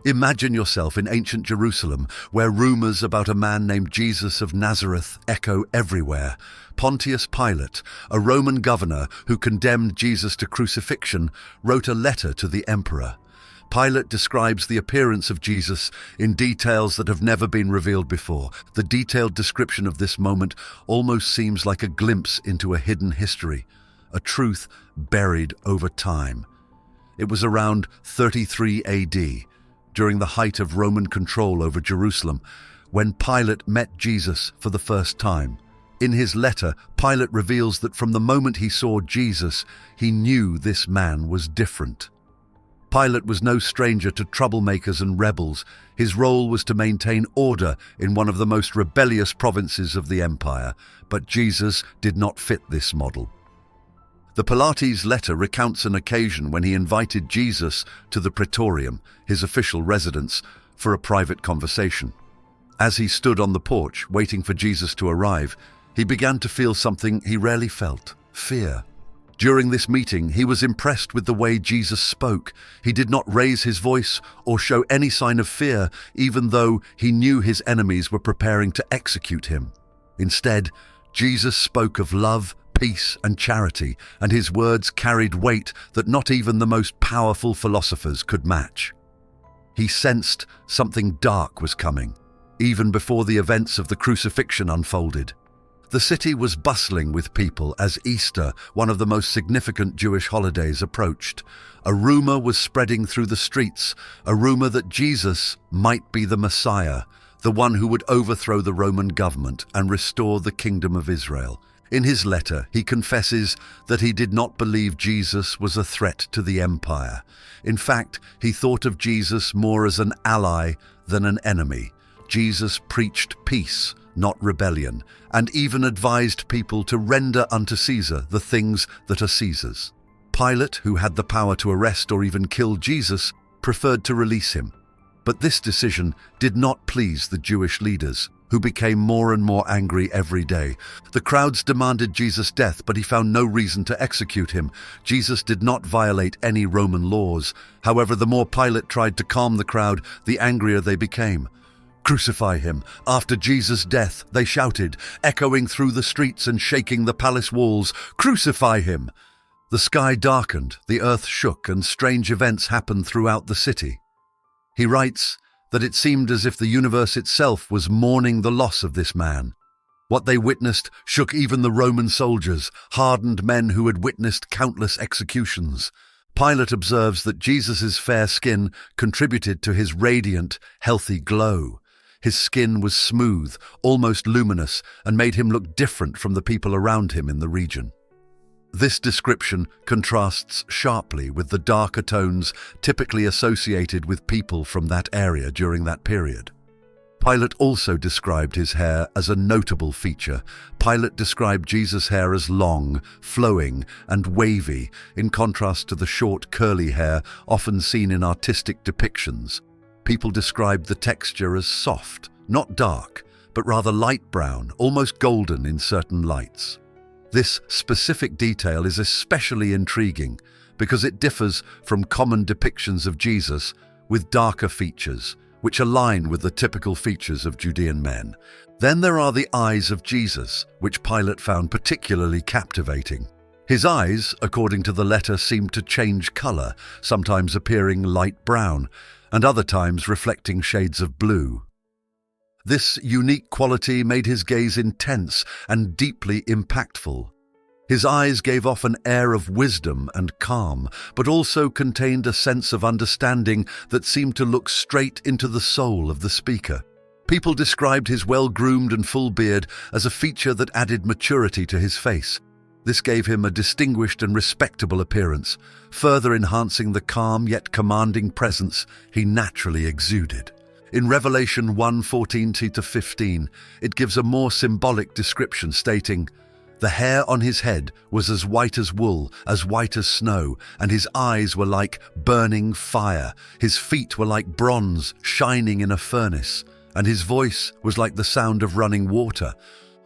Imagine yourself in ancient Jerusalem, where rumors about a man named Jesus of Nazareth echo everywhere. Pontius Pilate, a Roman governor who condemned Jesus to crucifixion, wrote a letter to the emperor. Pilate describes the appearance of Jesus in details that have never been revealed before. The detailed description of this moment almost seems like a glimpse into a hidden history, a truth buried over time. It was around 33 AD, during the height of Roman control over Jerusalem, when Pilate met Jesus for the first time. In his letter, Pilate reveals that from the moment he saw Jesus, he knew this man was different. Pilate was no stranger to troublemakers and rebels. His role was to maintain order in one of the most rebellious provinces of the empire, but Jesus did not fit this model. The Pilates letter recounts an occasion when he invited Jesus to the Praetorium, his official residence, for a private conversation. As he stood on the porch waiting for Jesus to arrive, he began to feel something he rarely felt: fear. During this meeting, he was impressed with the way Jesus spoke. He did not raise his voice or show any sign of fear, even though he knew his enemies were preparing to execute him. Instead, Jesus spoke of love, peace, and charity, and his words carried weight that not even the most powerful philosophers could match. He sensed something dark was coming, even before the events of the crucifixion unfolded. The city was bustling with people as Easter, one of the most significant Jewish holidays, approached. A rumor was spreading through the streets, a rumor that Jesus might be the Messiah, the one who would overthrow the Roman government and restore the kingdom of Israel. In his letter, he confesses that he did not believe Jesus was a threat to the empire. In fact, he thought of Jesus more as an ally than an enemy. Jesus preached peace, not rebellion, and even advised people to render unto Caesar the things that are Caesar's. Pilate, who had the power to arrest or even kill Jesus, preferred to release him. But this decision did not please the Jewish leaders, who became more and more angry every day. The crowds demanded Jesus' death, but he found no reason to execute him. Jesus did not violate any Roman laws. However, the more Pilate tried to calm the crowd, the angrier they became. "Crucify him!" After Jesus' death, they shouted, echoing through the streets and shaking the palace walls. "Crucify him!" The sky darkened, the earth shook, and strange events happened throughout the city. He writes that it seemed as if the universe itself was mourning the loss of this man. What they witnessed shook even the Roman soldiers, hardened men who had witnessed countless executions. Pilate observes that Jesus' fair skin contributed to his radiant, healthy glow. His skin was smooth, almost luminous, and made him look different from the people around him in the region. This description contrasts sharply with the darker tones typically associated with people from that area during that period. Pilate also described his hair as a notable feature. Pilate described Jesus' hair as long, flowing, and wavy, in contrast to the short, curly hair often seen in artistic depictions. People described the texture as soft, not dark, but rather light brown, almost golden in certain lights. This specific detail is especially intriguing because it differs from common depictions of Jesus with darker features, which align with the typical features of Judean men. Then there are the eyes of Jesus, which Pilate found particularly captivating. His eyes, according to the letter, seemed to change color, sometimes appearing light brown, and other times reflecting shades of blue. This unique quality made his gaze intense and deeply impactful. His eyes gave off an air of wisdom and calm, but also contained a sense of understanding that seemed to look straight into the soul of the speaker. People described his well-groomed and full beard as a feature that added maturity to his face. This gave him a distinguished and respectable appearance, further enhancing the calm yet commanding presence he naturally exuded. In Revelation 1:14-15, it gives a more symbolic description stating, "The hair on his head was as white as wool, as white as snow, and his eyes were like burning fire. His feet were like bronze shining in a furnace, and his voice was like the sound of running water."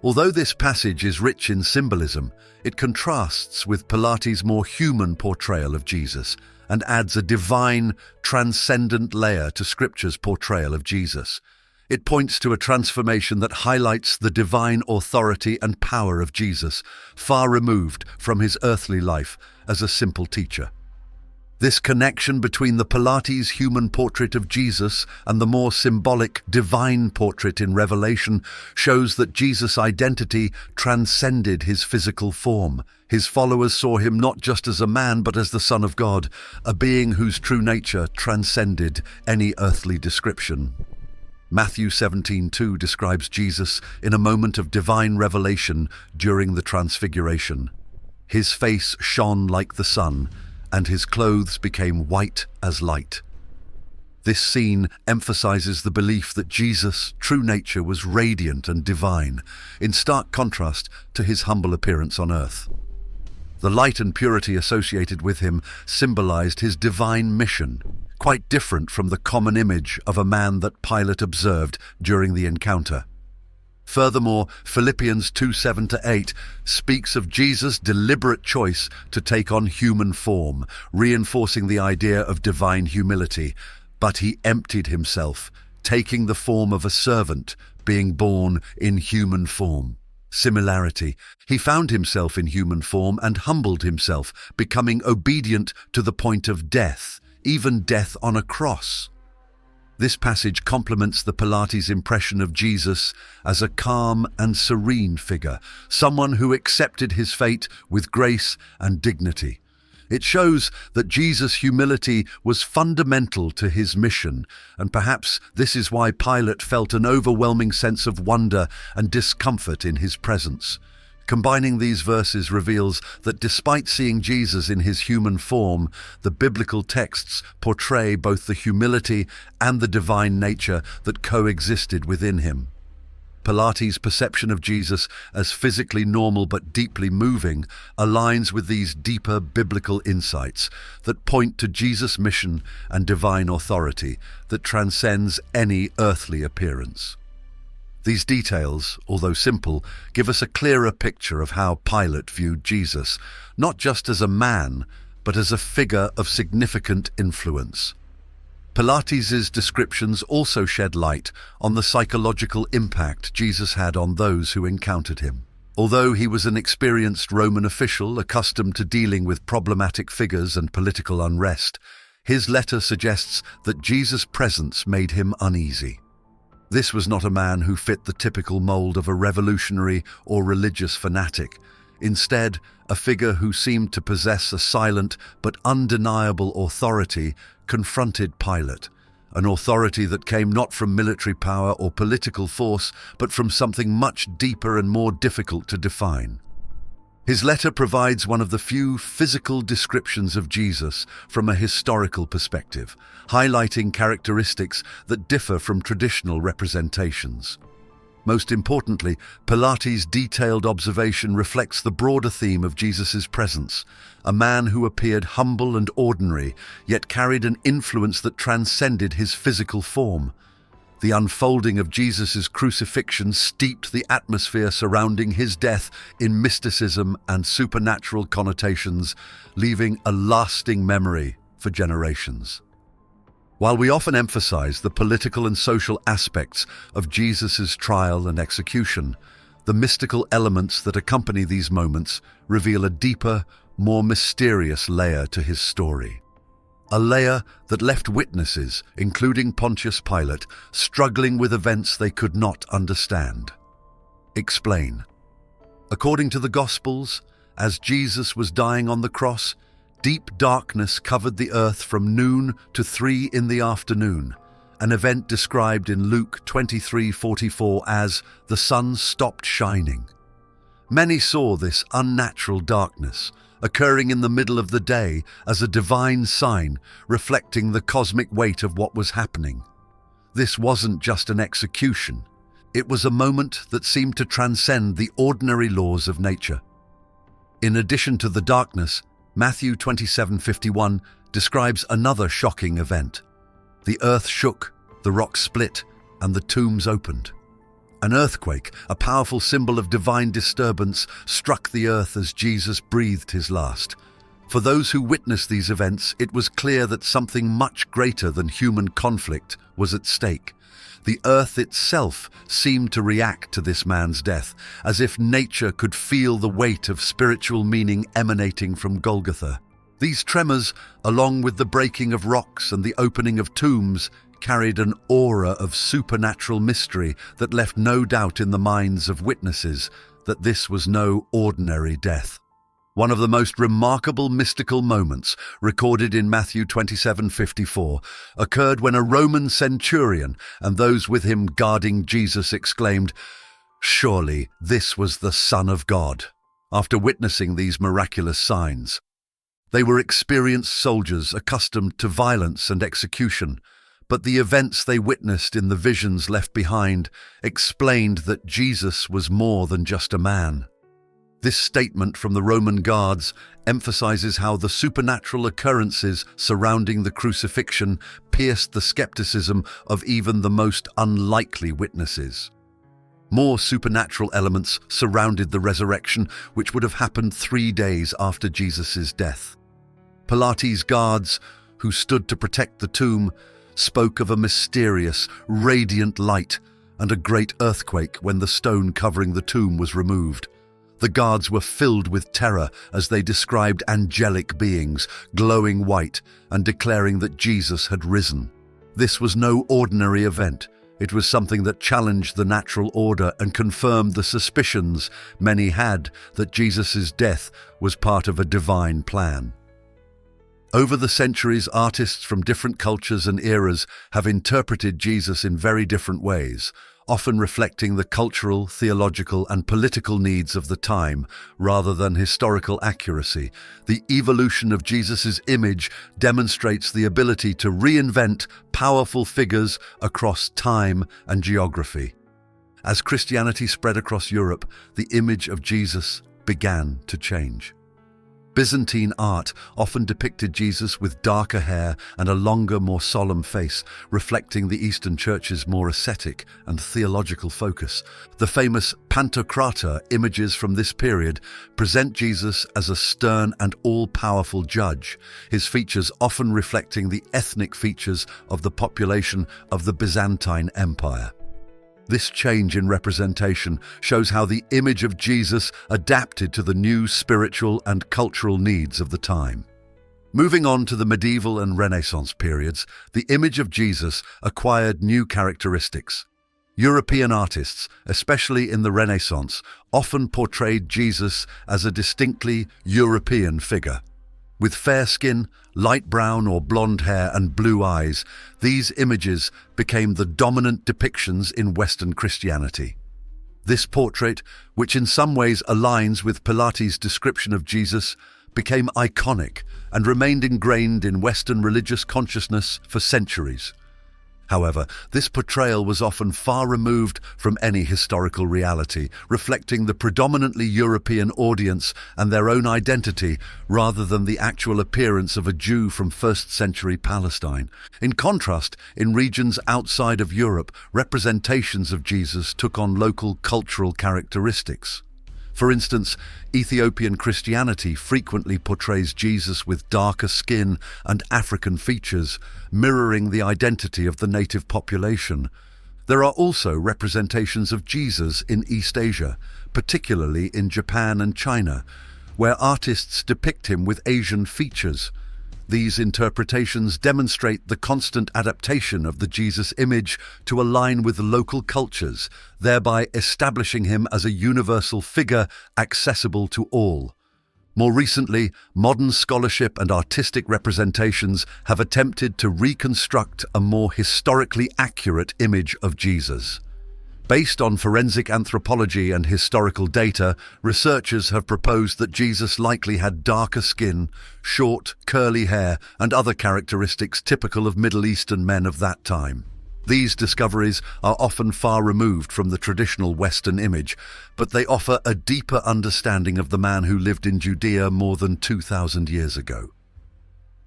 Although this passage is rich in symbolism, it contrasts with Pilates' more human portrayal of Jesus, and adds a divine, transcendent layer to Scripture's portrayal of Jesus. It points to a transformation that highlights the divine authority and power of Jesus, far removed from his earthly life as a simple teacher. This connection between the Pilates human portrait of Jesus and the more symbolic divine portrait in Revelation shows that Jesus' identity transcended his physical form. His followers saw him not just as a man but as the Son of God, a being whose true nature transcended any earthly description. Matthew 17:2 describes Jesus in a moment of divine revelation during the Transfiguration. His face shone like the sun, and his clothes became white as light. This scene emphasizes the belief that Jesus' true nature was radiant and divine, in stark contrast to his humble appearance on earth. The light and purity associated with him symbolized his divine mission, quite different from the common image of a man that Pilate observed during the encounter. Furthermore, Philippians 2:7-8 speaks of Jesus' deliberate choice to take on human form, reinforcing the idea of divine humility. But he emptied himself, taking the form of a servant, being born in human form. Similarity. He found himself in human form and humbled himself, becoming obedient to the point of death, even death on a cross. This passage complements the Pilates impression of Jesus as a calm and serene figure, someone who accepted his fate with grace and dignity. It shows that Jesus' humility was fundamental to his mission, and perhaps this is why Pilate felt an overwhelming sense of wonder and discomfort in his presence. Combining these verses reveals that despite seeing Jesus in his human form, the biblical texts portray both the humility and the divine nature that coexisted within him. Pilates' perception of Jesus as physically normal but deeply moving aligns with these deeper biblical insights that point to Jesus' mission and divine authority that transcends any earthly appearance. These details, although simple, give us a clearer picture of how Pilate viewed Jesus, not just as a man, but as a figure of significant influence. Pilates' descriptions also shed light on the psychological impact Jesus had on those who encountered him. Although he was an experienced Roman official accustomed to dealing with problematic figures and political unrest, his letter suggests that Jesus' presence made him uneasy. This was not a man who fit the typical mold of a revolutionary or religious fanatic. Instead, a figure who seemed to possess a silent but undeniable authority confronted Pilate, an authority that came not from military power or political force, but from something much deeper and more difficult to define. His letter provides one of the few physical descriptions of Jesus from a historical perspective, highlighting characteristics that differ from traditional representations. Most importantly, Pilates' detailed observation reflects the broader theme of Jesus' presence, a man who appeared humble and ordinary, yet carried an influence that transcended his physical form. The unfolding of Jesus' crucifixion steeped the atmosphere surrounding his death in mysticism and supernatural connotations, leaving a lasting memory for generations. While we often emphasize the political and social aspects of Jesus' trial and execution, the mystical elements that accompany these moments reveal a deeper, more mysterious layer to his story. A layer that left witnesses, including Pontius Pilate, struggling with events they could not understand. Explain. According to the Gospels, as Jesus was dying on the cross, deep darkness covered the earth from noon to 3 in the afternoon, an event described in Luke 23:44 as the sun stopped shining. Many saw this unnatural darkness occurring in the middle of the day as a divine sign reflecting the cosmic weight of what was happening. This wasn't just an execution. It was a moment that seemed to transcend the ordinary laws of nature. In addition to the darkness, Matthew 27:51 describes another shocking event. The earth shook, the rocks split, and the tombs opened. An earthquake, a powerful symbol of divine disturbance, struck the earth as Jesus breathed his last. For those who witnessed these events, it was clear that something much greater than human conflict was at stake. The earth itself seemed to react to this man's death, as if nature could feel the weight of spiritual meaning emanating from Golgotha. These tremors, along with the breaking of rocks and the opening of tombs, carried an aura of supernatural mystery that left no doubt in the minds of witnesses that this was no ordinary death. One of the most remarkable mystical moments, recorded in Matthew 27:54, occurred when a Roman centurion and those with him guarding Jesus exclaimed, "Surely this was the Son of God," after witnessing these miraculous signs. They were experienced soldiers accustomed to violence and execution, but the events they witnessed in the visions left behind explained that Jesus was more than just a man. This statement from the Roman guards emphasizes how the supernatural occurrences surrounding the crucifixion pierced the skepticism of even the most unlikely witnesses. More supernatural elements surrounded the resurrection, which would have happened 3 days after Jesus' death. Pilate's guards, who stood to protect the tomb, spoke of a mysterious, radiant light and a great earthquake when the stone covering the tomb was removed. The guards were filled with terror as they described angelic beings, glowing white, and declaring that Jesus had risen. This was no ordinary event. It was something that challenged the natural order and confirmed the suspicions many had that Jesus' death was part of a divine plan. Over the centuries, artists from different cultures and eras have interpreted Jesus in very different ways, often reflecting the cultural, theological, and political needs of the time rather than historical accuracy. The evolution of Jesus' image demonstrates the ability to reinvent powerful figures across time and geography. As Christianity spread across Europe, the image of Jesus began to change. Byzantine art often depicted Jesus with darker hair and a longer, more solemn face, reflecting the Eastern Church's more ascetic and theological focus. The famous Pantocrator images from this period present Jesus as a stern and all-powerful judge, his features often reflecting the ethnic features of the population of the Byzantine Empire. This change in representation shows how the image of Jesus adapted to the new spiritual and cultural needs of the time. Moving on to the medieval and Renaissance periods, the image of Jesus acquired new characteristics. European artists, especially in the Renaissance, often portrayed Jesus as a distinctly European figure. With fair skin, light brown or blonde hair and blue eyes, these images became the dominant depictions in Western Christianity. This portrait, which in some ways aligns with Pilate's description of Jesus, became iconic and remained ingrained in Western religious consciousness for centuries. However, this portrayal was often far removed from any historical reality, reflecting the predominantly European audience and their own identity rather than the actual appearance of a Jew from first-century Palestine. In contrast, in regions outside of Europe, representations of Jesus took on local cultural characteristics. For instance, Ethiopian Christianity frequently portrays Jesus with darker skin and African features, mirroring the identity of the native population. There are also representations of Jesus in East Asia, particularly in Japan and China, where artists depict him with Asian features. These interpretations demonstrate the constant adaptation of the Jesus image to align with local cultures, thereby establishing him as a universal figure accessible to all. More recently, modern scholarship and artistic representations have attempted to reconstruct a more historically accurate image of Jesus. Based on forensic anthropology and historical data, researchers have proposed that Jesus likely had darker skin, short, curly hair, and other characteristics typical of Middle Eastern men of that time. These discoveries are often far removed from the traditional Western image, but they offer a deeper understanding of the man who lived in Judea more than 2,000 years ago.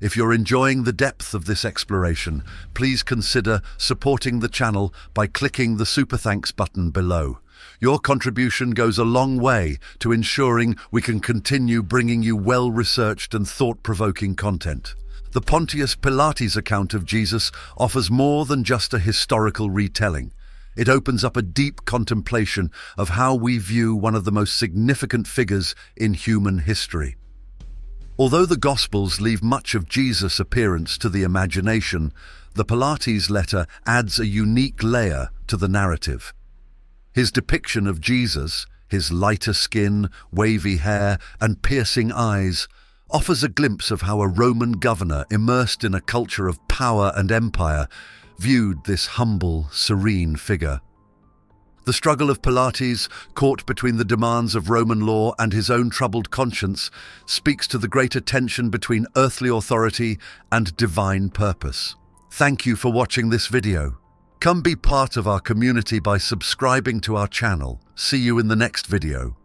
If you're enjoying the depth of this exploration, please consider supporting the channel by clicking the Super Thanks button below. Your contribution goes a long way to ensuring we can continue bringing you well-researched and thought-provoking content. The Pontius Pilates account of Jesus offers more than just a historical retelling. It opens up a deep contemplation of how we view one of the most significant figures in human history. Although the Gospels leave much of Jesus' appearance to the imagination, the Pilates letter adds a unique layer to the narrative. His depiction of Jesus, his lighter skin, wavy hair, and piercing eyes, offers a glimpse of how a Roman governor immersed in a culture of power and empire viewed this humble, serene figure. The struggle of Pilates, caught between the demands of Roman law and his own troubled conscience, speaks to the greater tension between earthly authority and divine purpose. Thank you for watching this video. Come be part of our community by subscribing to our channel. See you in the next video.